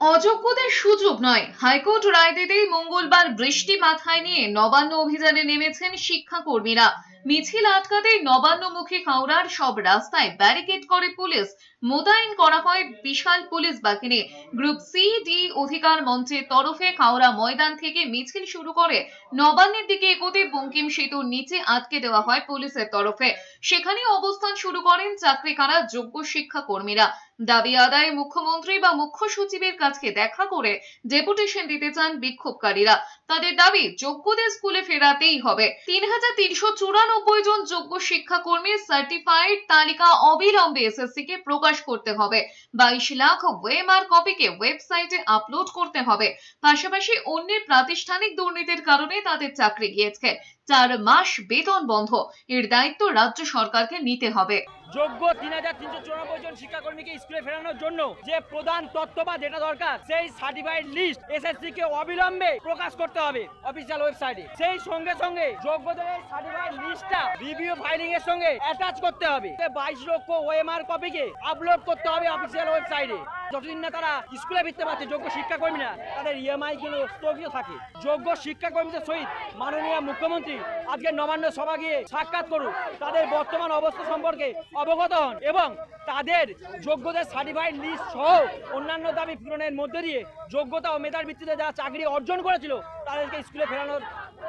অযোগ্যদের সুযোগ নয়, হাইকোর্ট রায় দিতেই মঙ্গলবার বৃষ্টি মাথায় নিয়ে নবান্ন অভিযানে নেমেছেন শিক্ষাকর্মীরা। মিছিল আটকাতেই নবান্নমুখী হাওড়ার সব রাস্তায় ব্যারিকেড করে পুলিশ। মোতায়েন করা হয় বিশাল পুলিশ বাহিনী। গ্রুপ সি ডি অধিকার মঞ্চের তরফে হাওড়া ময়দান থেকে মিছিল শুরু করে নবান্নের দিকে এগোতে বঙ্কিম সেতুর নিচে আটকে দেওয়া হয় পুলিশের তরফে। সেখানে অবস্থান শুরু করেন চাকরিহারা যোগ্য শিক্ষাকর্মীরা। দাবি আদায়ে মুখ্যমন্ত্রী বা মুখ্য সচিবের কাছে দেখা করে ডেপুটেশন দিতে চান বিক্ষোভকারীরা। তাদের দাবি, যোগ্যদের স্কুলে ফেরাতেই হবে। ৩,৩৯৪ জন যোগ্য শিক্ষাকর্মীর সার্টিফাইড তালিকা অবিলম্বে এসএসসি কে প্রকাশ করতে হবে। 22 লাখ ওএমআর কপিকে ওয়েবসাইটে আপলোড করতে হবে। পাশাপাশি অন্যের প্রাতিষ্ঠানিক দুর্নীতির কারণে তাদের চাকরি গিয়েছে। 4 মাস বেতন বন্ধ, এর দায়িত্ব রাজ্য সরকারকে নিতে হবে। যোগ্য ৩,৩৯৪ জন শিক্ষাকর্মীকে স্কুলে ফেরানোর জন্য যে প্রধান তথ্য বা যেটা দরকার, সেই সার্টিফাইড লিস্ট এসএসসি কে অবিলম্বে প্রকাশ করতে হবে অফিসিয়াল ওয়েবসাইটে। সেই সঙ্গে সঙ্গে যোগ্যদের এই সার্টিফাইড লিস্টটা রিভিউ ফাইলিং এর সঙ্গে অ্যাটাচ করতে হবে। 22 লক্ষ ওএমআর কপিকে আপলোড করতে হবে অফিসিয়াল ওয়েবসাইটে। যতদিন না তারা স্কুলে ফিরতে পারছে যোগ্য শিক্ষাকর্মীরা, তাদের ইএমআই গুলো স্থগিত থাকে। যোগ্য শিক্ষাকর্মীদের সহিত মাননীয় মুখ্যমন্ত্রী আজকে নবান্ন সভা গিয়ে সাক্ষাৎ করুন, তাদের বর্তমান অবস্থা সম্পর্কে অবগত হন এবং তাদের যোগ্যদের সার্টিফাইড লিস্ট সহ অন্যান্য দাবি পূরণের মধ্যে দিয়ে যোগ্যতা ও মেধার ভিত্তিতে যারা চাকরি অর্জন করেছিল তাদেরকে স্কুলে ফেরানোর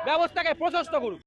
ব্যবস্থাকে প্রশস্ত করুন।